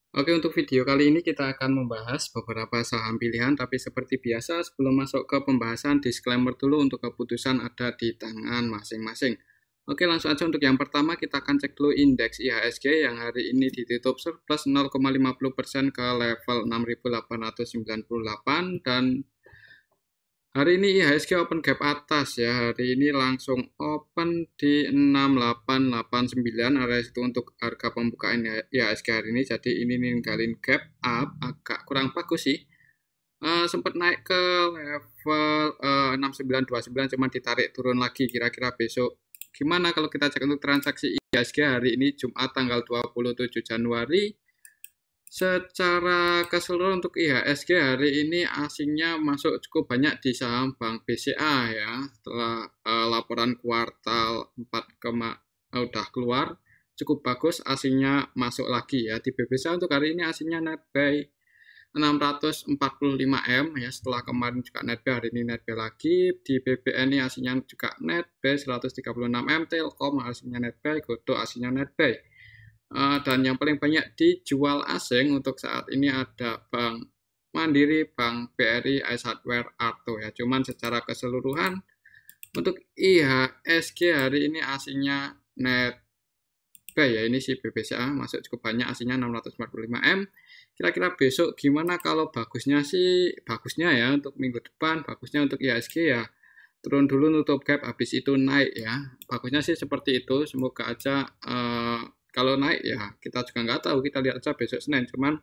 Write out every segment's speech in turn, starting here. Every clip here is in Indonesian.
Oke, untuk video kali ini kita akan membahas beberapa saham pilihan, tapi seperti biasa sebelum masuk ke pembahasan, disclaimer dulu untuk keputusan ada di tangan masing-masing. Oke, langsung aja untuk yang pertama kita akan cek dulu indeks IHSG yang hari ini ditutup surplus 0,50% ke level 6.898 dan hari ini IHSG open gap atas ya. Hari ini langsung open di 6889 area itu untuk harga pembukaan IHSG hari ini. Jadi ini ninggalin gap up agak kurang bagus sih. Sempat naik ke level 6929 cuman ditarik turun lagi kira-kira besok. Gimana kalau kita cek untuk transaksi IHSG hari ini Jumat tanggal 27 Januari. Secara keseluruhan untuk IHSG hari ini asingnya masuk cukup banyak di saham Bank BCA ya. Setelah laporan kuartal 4 udah keluar, cukup bagus asingnya masuk lagi ya. Di BBCA untuk hari ini asingnya net buy 645M ya, setelah kemarin juga net buy, hari ini net buy lagi. Di BBN ini asingnya juga net buy 136M, Telkom asingnya net buy, Goto asingnya net buy. Dan yang paling banyak dijual asing untuk saat ini ada Bank Mandiri, Bank BRI, Ice Hardware, Arto ya. Cuman secara keseluruhan untuk IHSG hari ini asingnya net buy ya. Ini si BBCA masuk cukup banyak, asingnya 645M. Kira-kira besok gimana kalau bagusnya sih? Bagusnya ya untuk minggu depan, bagusnya untuk IHSG ya turun dulu nutup gap habis itu naik ya. Bagusnya sih seperti itu. Semoga aja kalau naik ya kita juga nggak tahu, kita lihat aja besok Senin. Cuman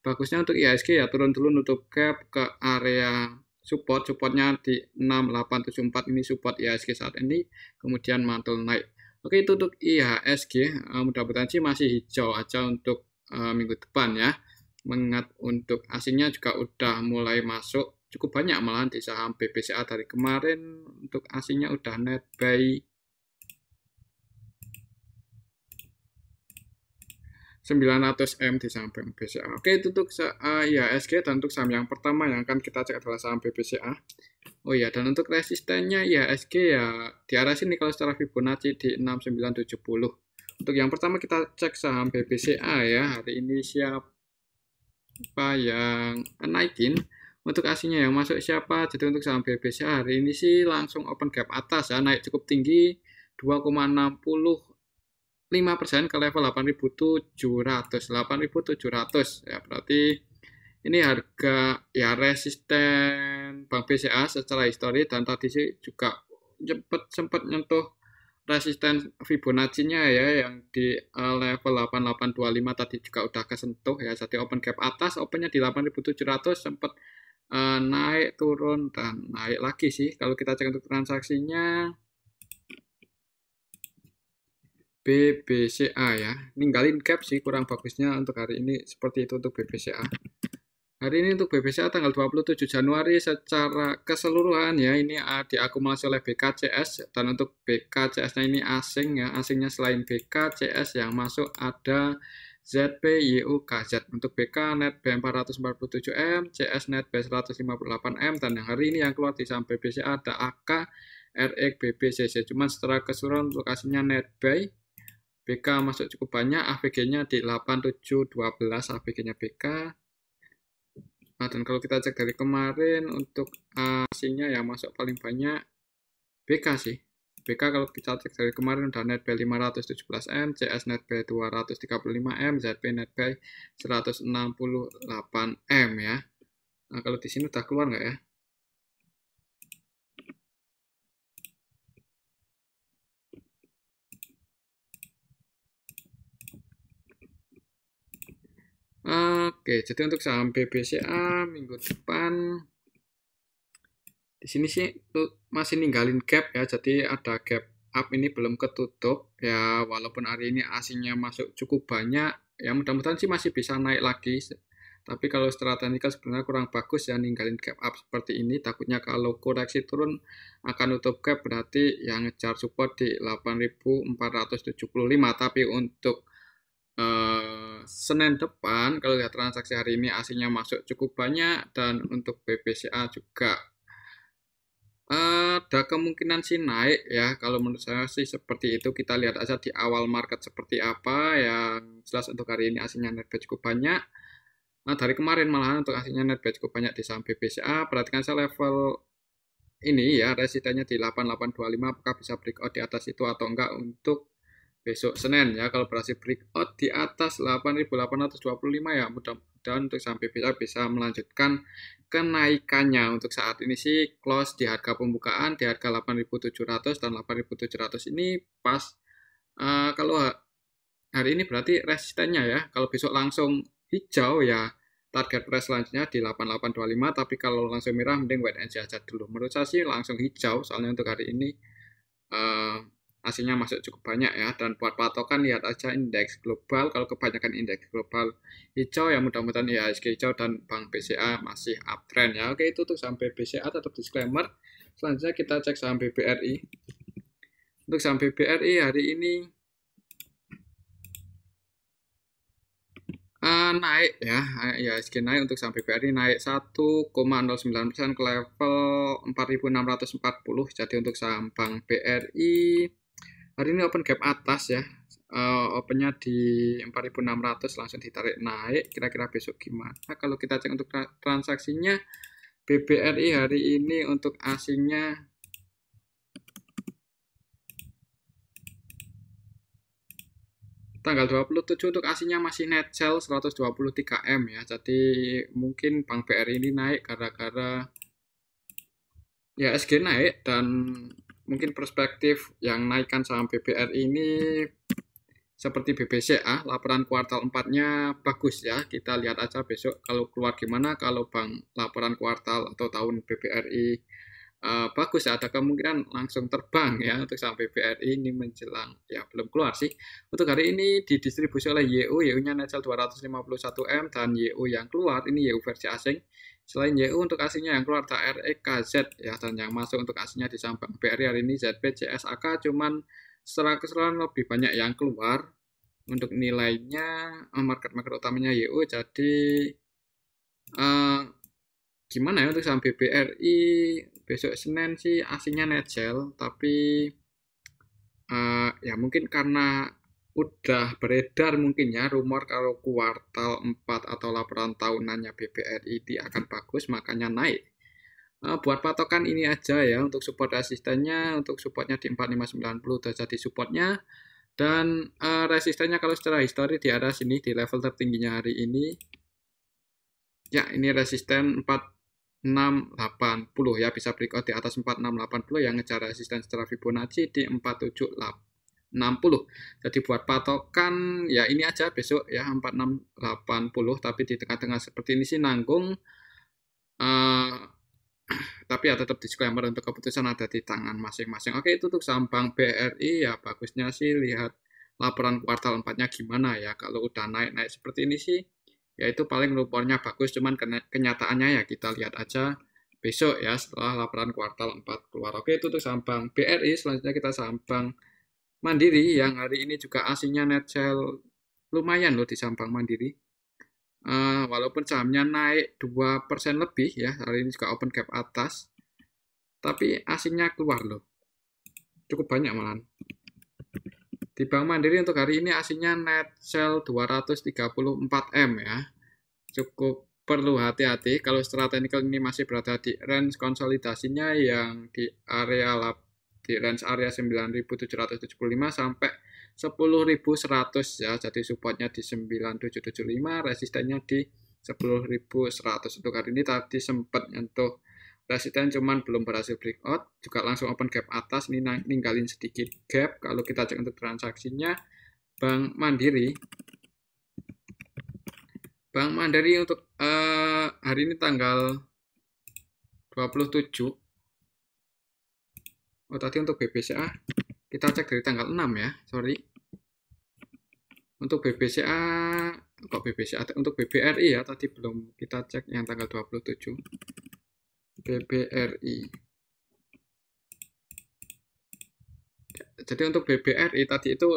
bagusnya untuk IHSG ya turun dulu nutup gap ke area supportnya di 6874 ini support IHSG saat ini, kemudian mantul naik. Oke, itu untuk IHSG. Mudah-mudahan sih masih hijau aja untuk minggu depan ya. Mengingat untuk asingnya juga udah mulai masuk cukup banyak malahan di saham BBCA dari kemarin. Untuk asingnya udah net buy 900M di saham BBCA. Oke, itu untuk IHSG dan untuk saham yang pertama yang akan kita cek adalah saham BBCA. Oh iya, dan untuk resistennya IHSG ya di arah sini kalau secara Fibonacci di 6970. Untuk yang pertama kita cek saham BBCA ya. Hari ini siapa yang naikin? Untuk asingnya yang masuk siapa? Jadi untuk saham BBCA hari ini sih langsung open gap atas ya, naik cukup tinggi 2,65% ke level 8.700 ya, berarti ini harga ya resisten Bank BCA secara histori, dan tadi sih juga sempat nyentuh resisten Fibonacci-nya ya yang di level 8825 tadi juga udah kesentuh ya. Jadi open gap atas, opennya di 8.700, sempat naik turun dan naik lagi sih. Kalau kita cek untuk transaksinya BBCA ya, ninggalin gap sih kurang bagusnya untuk hari ini seperti itu untuk BBCA. Hari ini untuk BBCA tanggal 27 Januari secara keseluruhan ya ini diakumulasi oleh BKCS, dan untuk BKCS-nya ini asing ya, asingnya selain BKCS yang masuk ada ZPYUKZ. Untuk BK net B 447M, CS net B 158M, dan yang hari ini yang keluar di saham BBCA ada AK, RX, BBCC. Cuman secara keseluruhan untuk asingnya net buy, BK masuk cukup banyak, AVG-nya di 8712 AVG-nya BK. Nah, dan kalau kita cek dari kemarin untuk asingnya yang masuk paling banyak BK sih. BK kalau kita cek dari kemarin udah net buy 517M, CS net buy 235M, ZP net buy 168M ya. Nah, kalau di sini udah keluar nggak ya? Oke, jadi untuk saham BBCA minggu depan di sini sih tuh masih ninggalin gap ya, jadi ada gap up ini belum ketutup ya, walaupun hari ini asingnya masuk cukup banyak ya, mudah-mudahan sih masih bisa naik lagi. Tapi kalau secara teknikal sebenarnya kurang bagus ya ninggalin gap up seperti ini, takutnya kalau koreksi turun akan tutup gap, berarti yang ngejar support di 8.475. Tapi untuk Senin depan kalau lihat transaksi hari ini asingnya masuk cukup banyak, dan untuk BBCA juga Ada kemungkinan sih naik ya, kalau menurut saya sih seperti itu. Kita lihat aja di awal market seperti apa. Yang jelas untuk hari ini aslinya netbuy cukup banyak. Nah, dari kemarin malahan untuk aslinya netbuy cukup banyak di saham BBCA. Perhatikan saya level ini ya, resistennya di 8825, apakah bisa breakout di atas itu atau enggak untuk besok Senin ya. Kalau berhasil breakout di atas 8825 ya, mudah-mudahan untuk saham BBCA bisa melanjutkan kenaikannya. Untuk saat ini sih close di harga pembukaan di harga 8.700 dan 8.700 ini pas. Kalau hari ini berarti resistennya ya. Kalau besok langsung hijau ya target price selanjutnya di 8825, tapi kalau langsung merah mending wait and see aja dulu. Menurut saya sih langsung hijau, soalnya untuk hari ini aslinya masuk cukup banyak ya. Dan buat patokan lihat aja indeks global. Kalau kebanyakan indeks global hijau ya mudah-mudahan IHSG hijau dan Bank BCA masih uptrend ya. Oke, itu untuk saham BCA tetap disclaimer. Selanjutnya kita cek saham BBRI. Untuk saham BBRI hari ini naik ya, IHSG naik. Untuk saham BBRI naik 1,09% ke level 4.640. Jadi untuk saham Bank BRI hari ini open gap atas ya, opennya di 4.600 langsung ditarik naik. Kira-kira besok gimana? Kalau kita cek untuk transaksinya, BBRI hari ini untuk asingnya tanggal 27 untuk asingnya masih net sell 123 M ya. Jadi mungkin Bank BRI ini naik gara-gara ya SG naik, dan mungkin perspektif yang naikkan saham BBRI ini seperti BBCA, laporan kuartal 4-nya bagus ya. Kita lihat aja besok kalau keluar gimana. Kalau laporan kuartal atau tahun BBRI bagus ya, ada kemungkinan langsung terbang ya untuk saham BBRI ini menjelang ya belum keluar sih. Untuk hari ini didistribusi oleh YU, YU-nya net sell 251 M, dan YU yang keluar ini YU versi asing. Selain YU untuk asingnya yang keluar ada REKZ ya, dan yang masuk untuk asingnya di saham Bank BRI hari ini ZB, CSAK, cuman secara keseluruhan lebih banyak yang keluar. Untuk nilainya market utamanya YU, jadi gimana ya untuk saham BBRI besok Senin sih aslinya net sell, tapi ya mungkin karena udah beredar mungkin ya rumor kalau kuartal 4 atau laporan tahunannya BBRI akan bagus, makanya naik. Buat patokan ini aja ya untuk support resistennya. Untuk supportnya di 4590 udah jadi supportnya, dan resistennya kalau secara histori di arah sini di level tertingginya hari ini ya, ini resisten 4680 ya, bisa breakout di atas 4680 yang ngejar resisten secara Fibonacci di 4760. Jadi buat patokan ya ini aja besok ya 4680, tapi di tengah-tengah seperti ini sih nanggung. Tapi ya tetap disclaimer untuk keputusan ada di tangan masing-masing. Oke, itu untuk saham Bank BRI ya, bagusnya sih lihat laporan kuartal 4-nya gimana ya. Kalau udah naik-naik seperti ini sih ya itu paling lapornya bagus, cuman kenyataannya ya kita lihat aja besok ya setelah laporan kuartal 4 keluar. Oke, itu untuk saham Bank BRI. Selanjutnya kita saham Bank Mandiri yang hari ini juga aslinya net sell lumayan loh di saham Bank Mandiri. Walaupun sahamnya naik 2% lebih ya, hari ini juga open gap atas, tapi asingnya keluar loh, cukup banyak malahan. Di Bank Mandiri untuk hari ini asingnya net sell 234 M ya, cukup perlu hati-hati kalau secara teknikal ini masih berada di range konsolidasinya yang di range area 9.775 sampai 10.100 ya, jadi supportnya di 9.775, resistennya di 10.100. Untuk hari ini tadi sempat nyentuh resisten cuman belum berhasil breakout, juga langsung open gap atas, ini ninggalin sedikit gap. Kalau kita cek untuk transaksinya Bank Mandiri untuk hari ini tanggal 27. Tadi untuk BBCA kita cek dari tanggal 6 ya, sorry. Untuk BBCA untuk BBRI ya, tadi belum kita cek yang tanggal 27. BBRI. Jadi untuk BBRI tadi itu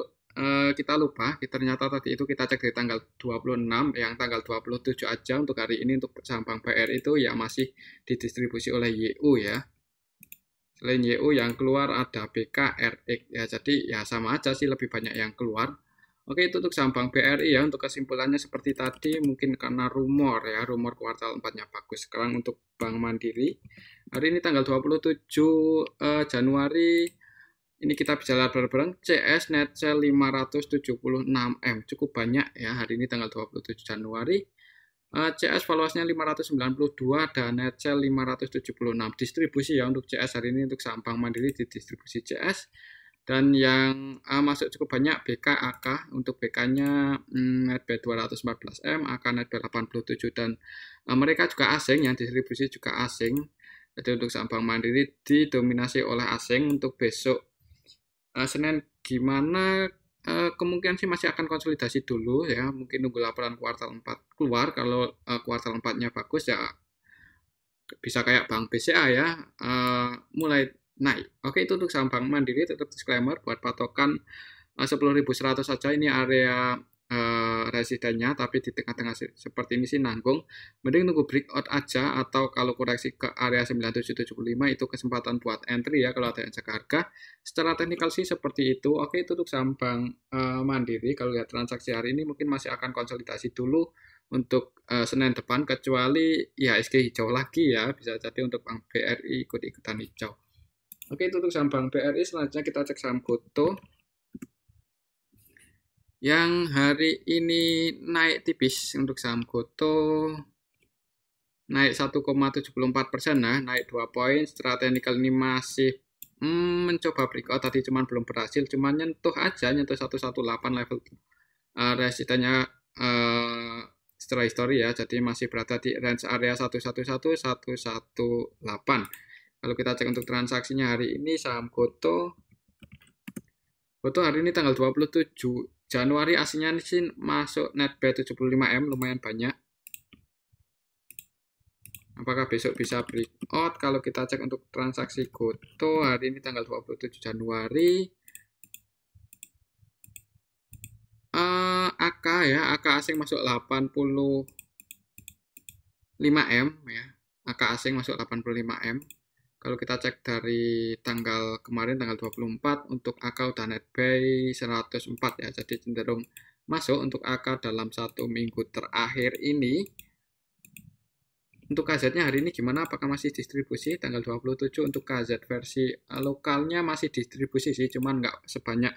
kita lupa, ternyata tadi itu kita cek dari tanggal 26, yang tanggal 27 aja untuk hari ini untuk saham Bank BRI itu ya masih didistribusi oleh YU ya. Selain YU yang keluar ada BK, RX ya. Jadi ya sama aja sih, lebih banyak yang keluar. Oke, itu untuk saham Bank BRI ya. Untuk kesimpulannya seperti tadi, mungkin karena rumor ya, rumor kuartal 4-nya bagus. Sekarang untuk Bank Mandiri, hari ini tanggal 27 Januari, ini kita bisa lihat bareng-bareng CS net sell 576M. Cukup banyak ya, hari ini tanggal 27 Januari. CS valuasinya 592 dan net sell 576. Distribusi ya untuk CS hari ini untuk saham Bank Mandiri di distribusi CS. Dan yang masuk cukup banyak BK, AK. Untuk BK-nya net B 214M, AK net B 87, dan mereka juga asing, yang distribusi juga asing. Jadi untuk saham Bank Mandiri didominasi oleh asing. Untuk besok Senin gimana? Kemungkinan sih masih akan konsolidasi dulu ya, mungkin nunggu laporan kuartal 4 keluar. Kalau kuartal 4-nya bagus ya bisa kayak Bank BCA ya, mulai naik. Oke, itu untuk saham Bank Mandiri. Tetap disclaimer buat patokan 10.100 saja, ini area residennya, tapi di tengah-tengah seperti ini sih nanggung. Mending nunggu breakout aja, atau kalau koreksi ke area 9775 itu kesempatan buat entry ya kalau ada yang jaga harga. Secara teknikal sih seperti itu. Oke, itu untuk saham Bank Mandiri. Kalau lihat transaksi hari ini mungkin masih akan konsolidasi dulu untuk Senin depan, kecuali ya IHSG hijau lagi ya, bisa jadi untuk Bank BRI ikut-ikutan hijau. Oke, itu untuk saham Bank BRI. Selanjutnya kita cek saham GoTo yang hari ini naik tipis. Untuk saham GoTo naik 1,74%, nah naik 2 poin. Secara teknikal ini masih mencoba breakout, tadi cuman belum berhasil, cuman nyentuh aja, nyentuh 118 level resistennya setelah histori ya, jadi masih berada di range area 111-118. Kalau kita cek untuk transaksinya hari ini saham GoTo hari ini tanggal 27 Januari, aslinya sih masuk net B 75M, lumayan banyak. Apakah besok bisa breakout? Kalau kita cek untuk transaksi GoTo hari ini tanggal 27 Januari, AK ya, AK asing masuk 85M ya. AK asing masuk 85M. Kalau kita cek dari tanggal kemarin tanggal 24, untuk AK udah net buy 104 ya. Jadi cenderung masuk untuk AK dalam 1 minggu terakhir ini. Untuk KZ-nya hari ini gimana? Apakah masih distribusi? Tanggal 27 untuk KZ versi lokalnya masih distribusi sih, cuman nggak sebanyak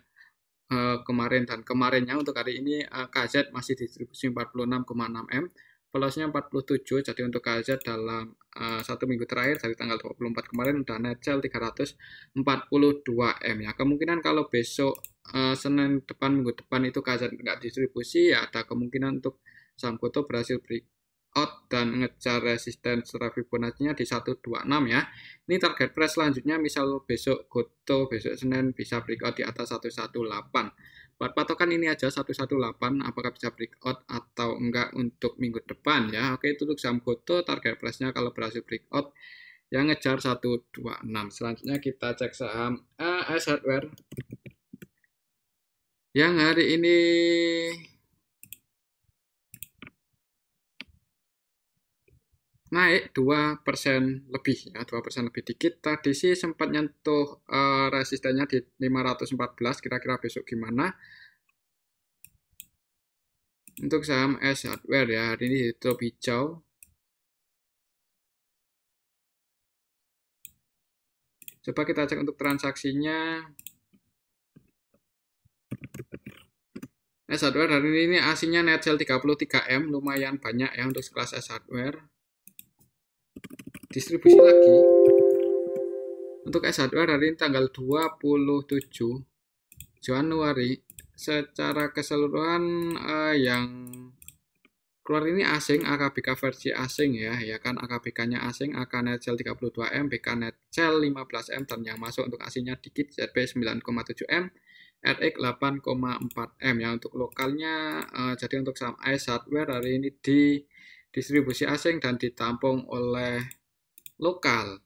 kemarin dan kemarinnya. Untuk hari ini KZ masih distribusi 46,6M, velocitasnya 47. Jadi untuk KZ dalam 1 minggu terakhir dari tanggal 24 kemarin udah net sell 342M ya. Kemungkinan kalau besok Senin depan, minggu depan itu KZ nggak distribusi ya, ada kemungkinan untuk saham GoTo berhasil breakout dan ngejar resisten secara Fibonacci-nya di 126 ya. Ini target price selanjutnya, misal besok GoTo besok Senin bisa breakout di atas 118. Buat patokan ini aja 118, apakah bisa breakout atau enggak untuk minggu depan ya. Oke, itu untuk saham GoTo, target price-nya kalau berhasil breakout yang ngejar 126. Selanjutnya kita cek saham AS Hardware yang hari ini naik 2% lebih ya, 2% lebih dikit. Tadi sih sempat nyentuh resistennya di 514, kira-kira besok gimana? Untuk saham AS Hardware ya, hari ini ditutup hijau. Coba kita cek untuk transaksinya. AS Hardware hari ini aslinya net sell 33M, lumayan banyak ya untuk sekelas AS Hardware. Distribusi lagi. Untuk AS Hardware hari ini tanggal 27 Januari, secara keseluruhan yang keluar ini asing, AKBK versi asing ya kan, AKBK-nya asing, AK net sell 32M, BK net sell 15M, dan yang masuk untuk aslinya dikit, ZB 9,7M, RX 8,4M ya. Untuk lokalnya jadi untuk saham AS Hardware hari ini di distribusi asing dan ditampung oleh lokal.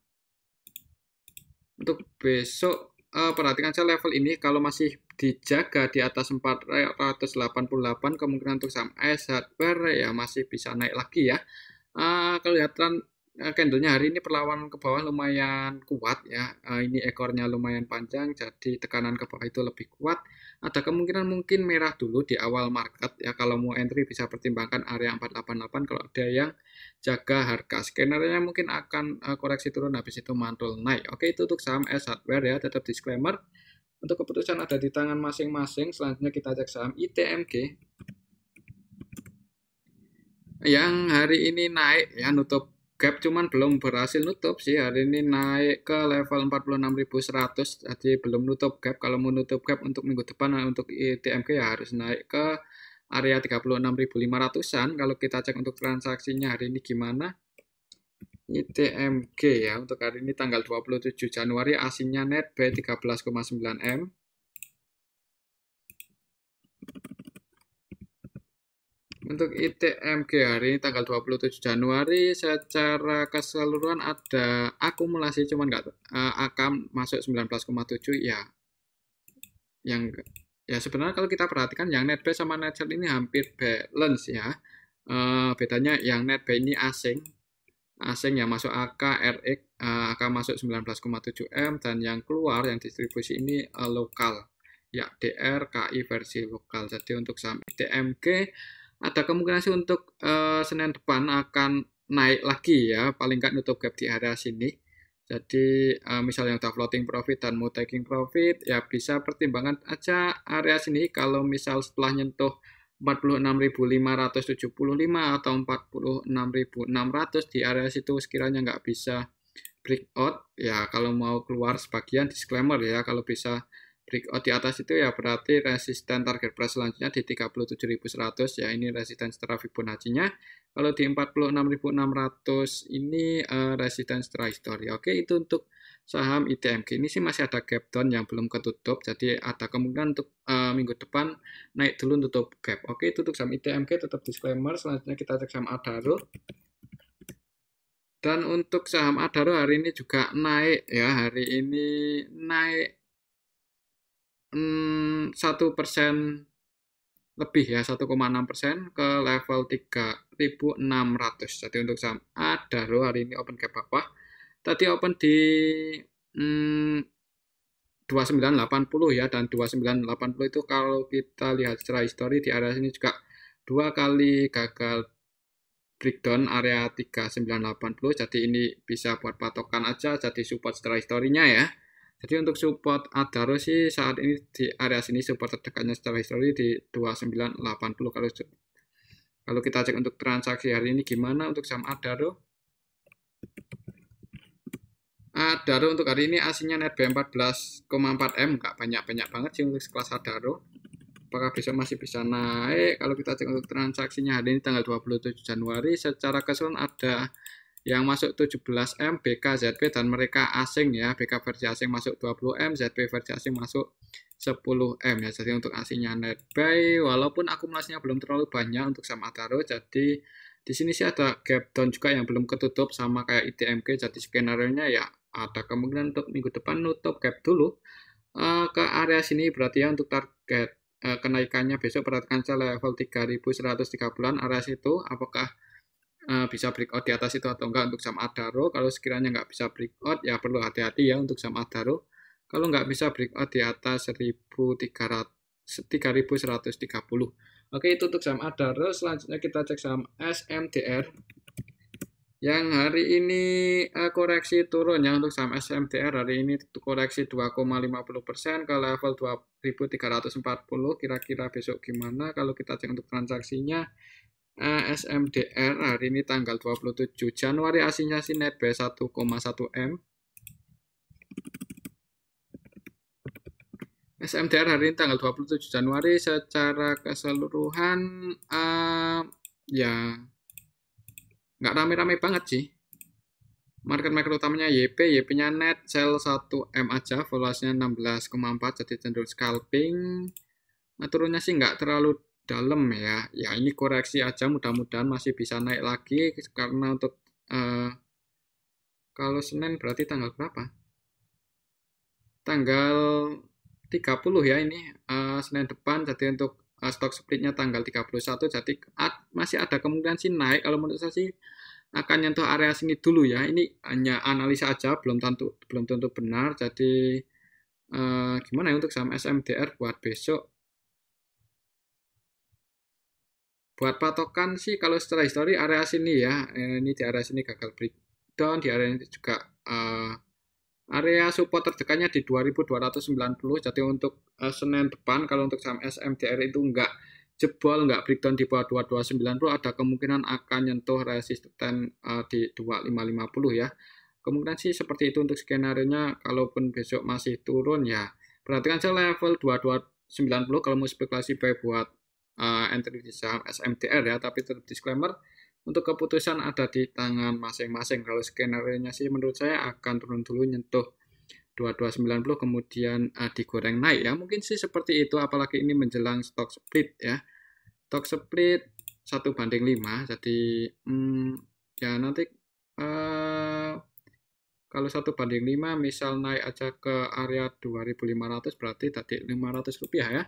Untuk besok perhatikan saja level ini, kalau masih dijaga di atas 488, kemungkinan untuk saham AS Hardware ya masih bisa naik lagi ya. Kelihatan candlenya hari ini perlawanan ke bawah lumayan kuat ya. Ini ekornya lumayan panjang, jadi tekanan ke bawah itu lebih kuat. Ada kemungkinan mungkin merah dulu di awal market ya. Kalau mau entry bisa pertimbangkan area 488 kalau ada yang jaga harga. Skenario mungkin akan koreksi turun habis itu mantul naik. Oke, itu untuk saham S Hardware ya. Tetap disclaimer. Untuk keputusan ada di tangan masing-masing. Selanjutnya kita cek saham ITMG. Yang hari ini naik ya, nutup gap cuman belum berhasil nutup sih. Hari ini naik ke level 46.100, jadi belum nutup gap. Kalau mau nutup gap untuk minggu depan untuk ITMG ya harus naik ke area 36.500-an. Kalau kita cek untuk transaksinya hari ini gimana? ITMG ya, untuk hari ini tanggal 27 Januari aslinya net buy 13,9 M. Untuk ITMG hari ini tanggal 27 Januari secara keseluruhan ada akumulasi cuman nggak akan masuk 19,7 ya. Yang ya sebenarnya kalau kita perhatikan yang net buy sama net sell ini hampir balance ya. Bedanya yang net buy ini asing yang masuk AK, RX, AK masuk 19,7 M dan yang keluar yang distribusi ini lokal ya, DR, KI versi lokal. Jadi untuk saham ITMG ada kemungkinan sih untuk Senin depan akan naik lagi ya, paling nggak nutup gap di area sini. Jadi misalnya udah floating profit dan mau taking profit ya bisa pertimbangan aja area sini. Kalau misal setelah nyentuh 46.575 atau 46.600 di area situ sekiranya nggak bisa breakout ya, kalau mau keluar sebagian disclaimer ya, kalau bisa breakout di atas itu ya berarti resisten target price selanjutnya di 37.100 ya, ini resisten setelah Fibonacci-nya. Kalau di 46.600 ini resisten setelah histori. Oke, itu untuk saham ITMG. Ini sih masih ada gap down yang belum ketutup, jadi ada kemungkinan untuk minggu depan naik dulu tutup gap. Oke, itu untuk saham ITMG, tetap disclaimer. Selanjutnya kita cek saham Adaro. Dan untuk saham Adaro hari ini juga naik ya, hari ini naik 1% lebih ya, 1,6% ke level 3.600. Jadi untuk saham Adaro hari ini open gap bawah. Tadi open di 2980 ya, dan 2980 itu kalau kita lihat secara histori di area sini juga 2 kali gagal breakdown area 3980. Jadi ini bisa buat patokan aja, jadi support secara historinya ya. Jadi untuk support Adaro sih saat ini di area sini support terdekatnya secara histori di 2980. Kalau kita cek untuk transaksi hari ini gimana untuk saham Adaro? Adaro untuk hari ini aslinya net buy 14,4 M, nggak banyak-banyak banget sih untuk sekelas Adaro. Apakah besok masih bisa naik? Kalau kita cek untuk transaksinya hari ini tanggal 27 Januari secara keseluruhan ada yang masuk 17 M, BK, ZP, dan mereka asing ya. BK versi asing masuk 20 M, ZP versi asing masuk 10 M ya. Jadi untuk aslinya net buy, walaupun akumulasinya belum terlalu banyak untuk saham Adaro, jadi di sini sih ada gap down juga yang belum ketutup sama kayak ITMG. Jadi skenario-nya ya ada kemungkinan untuk minggu depan nutup gap dulu ke area sini, berarti ya untuk target kenaikannya besok perhatikan level 3.130-an area situ, apakah bisa breakout di atas itu atau enggak untuk saham Adaro. Kalau sekiranya nggak bisa breakout ya perlu hati-hati ya untuk saham Adaro. Kalau nggak bisa breakout di atas 3.130. Oke, itu untuk saham Adaro. Selanjutnya kita cek saham SMDR yang hari ini koreksi turun ya. Untuk saham SMDR hari ini koreksi 2,50% ke level 2.340. Kira-kira besok gimana kalau kita cek untuk transaksinya? SMDR hari ini tanggal 27 Januari aslinya sih net buy 1,1 M. SMDR hari ini tanggal 27 Januari secara keseluruhan ya nggak rame-rame banget sih. Market maker utamanya YP-nya net sell 1 M aja, valuasinya 16,4, jadi cenderung scalping. Nah, turunnya sih nggak terlalu dalam ya. Ya ini koreksi aja, mudah-mudahan masih bisa naik lagi karena untuk kalau Senin berarti tanggal berapa? Tanggal 30 ya ini Senin depan. Jadi untuk stock splitnya tanggal 31, jadi masih ada kemungkinan sih naik. Kalau menurut saya sih akan nyentuh area sini dulu ya. Ini hanya analisa aja, belum tentu benar. Jadi gimana ya untuk saham SMDR buat besok? Buat patokan sih kalau secara histori area sini ya, ini di area sini gagal breakdown, di area ini juga area support terdekatnya di 2290. Jadi untuk Senin depan kalau untuk saham SMDR itu enggak jebol, enggak breakdown di bawah 2290, ada kemungkinan akan nyentuh resisten di 2550 ya. Kemungkinan sih seperti itu untuk skenario-nya. Kalaupun besok masih turun ya, perhatikan saja level 2290 kalau mau spekulasi buy buat entry di saham SMDR ya. Tapi tetap disclaimer, untuk keputusan ada di tangan masing-masing. Kalau skenario-nya sih menurut saya akan turun dulu nyentuh 2290 kemudian digoreng naik ya. Mungkin sih seperti itu, apalagi ini menjelang stock split ya. Stock split 1:5. Jadi ya nanti kalau 1:5 misal naik aja ke area 2500 berarti tadi Rp500 ya.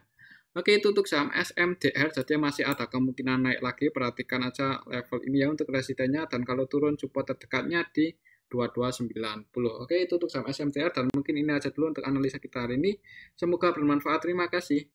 Oke, itu untuk saham SMDR, jadi masih ada kemungkinan naik lagi. Perhatikan aja level ini ya untuk residennya, dan kalau turun support terdekatnya di 2290. Oke, itu untuk saham SMDR, dan mungkin ini aja dulu untuk analisa kita hari ini. Semoga bermanfaat. Terima kasih.